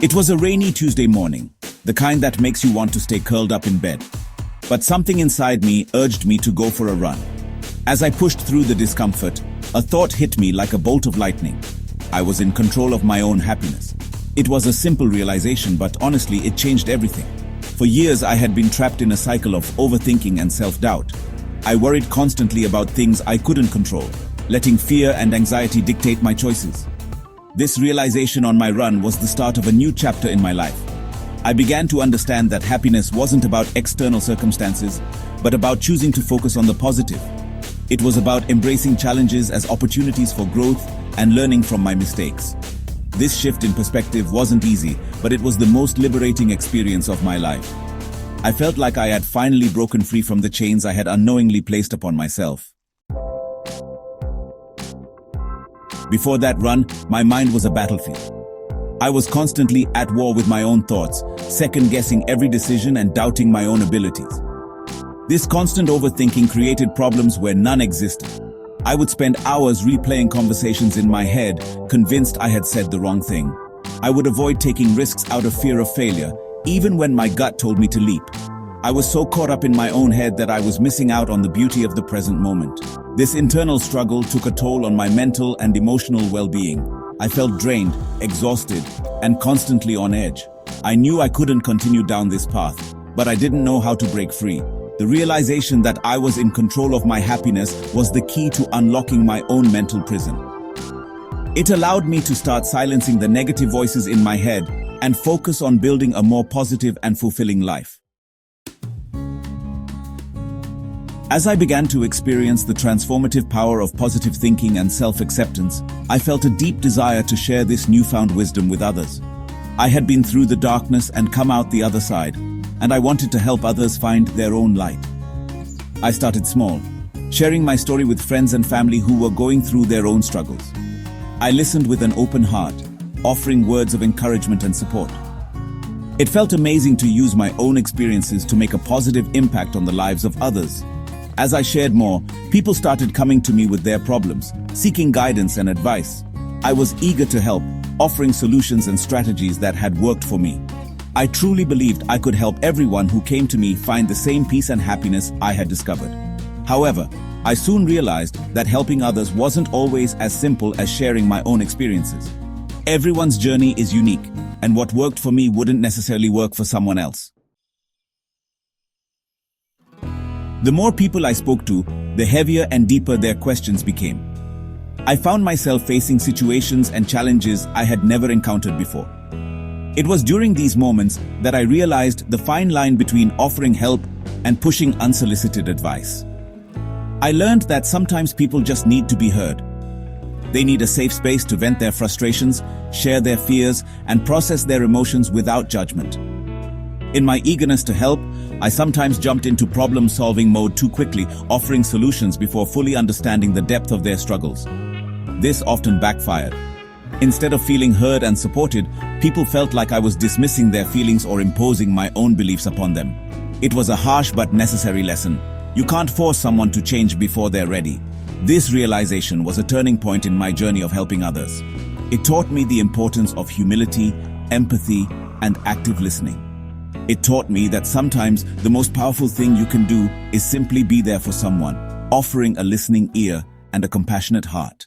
It was a rainy Tuesday morning, the kind that makes you want to stay curled up in bed. But something inside me urged me to go for a run. As I pushed through the discomfort, a thought hit me like a bolt of lightning. I was in control of my own happiness. It was a simple realization, but honestly, it changed everything. For years, I had been trapped in a cycle of overthinking and self-doubt. I worried constantly about things I couldn't control, letting fear and anxiety dictate my choices. This realization on my run was the start of a new chapter in my life. I began to understand that happiness wasn't about external circumstances, but about choosing to focus on the positive. It was about embracing challenges as opportunities for growth and learning from my mistakes. This shift in perspective wasn't easy, but it was the most liberating experience of my life. I felt like I had finally broken free from the chains I had unknowingly placed upon myself. Before that run, my mind was a battlefield. I was constantly at war with my own thoughts, second-guessing every decision and doubting my own abilities. This constant overthinking created problems where none existed. I would spend hours replaying conversations in my head, convinced I had said the wrong thing. I would avoid taking risks out of fear of failure, even when my gut told me to leap. I was so caught up in my own head that I was missing out on the beauty of the present moment. This internal struggle took a toll on my mental and emotional well-being. I felt drained, exhausted, and constantly on edge. I knew I couldn't continue down this path, but I didn't know how to break free. The realization that I was in control of my happiness was the key to unlocking my own mental prison. It allowed me to start silencing the negative voices in my head and focus on building a more positive and fulfilling life. As I began to experience the transformative power of positive thinking and self-acceptance, I felt a deep desire to share this newfound wisdom with others. I had been through the darkness and come out the other side, and I wanted to help others find their own light. I started small, sharing my story with friends and family who were going through their own struggles. I listened with an open heart, offering words of encouragement and support. It felt amazing to use my own experiences to make a positive impact on the lives of others. As I shared more, people started coming to me with their problems, seeking guidance and advice. I was eager to help, offering solutions and strategies that had worked for me. I truly believed I could help everyone who came to me find the same peace and happiness I had discovered. However, I soon realized that helping others wasn't always as simple as sharing my own experiences. Everyone's journey is unique, and what worked for me wouldn't necessarily work for someone else. The more people I spoke to, the heavier and deeper their questions became. I found myself facing situations and challenges I had never encountered before. It was during these moments that I realized the fine line between offering help and pushing unsolicited advice. I learned that sometimes people just need to be heard. They need a safe space to vent their frustrations, share their fears, and process their emotions without judgment. In my eagerness to help, I sometimes jumped into problem-solving mode too quickly, offering solutions before fully understanding the depth of their struggles. This often backfired. Instead of feeling heard and supported, people felt like I was dismissing their feelings or imposing my own beliefs upon them. It was a harsh but necessary lesson. You can't force someone to change before they're ready. This realization was a turning point in my journey of helping others. It taught me the importance of humility, empathy, and active listening. It taught me that sometimes the most powerful thing you can do is simply be there for someone, offering a listening ear and a compassionate heart.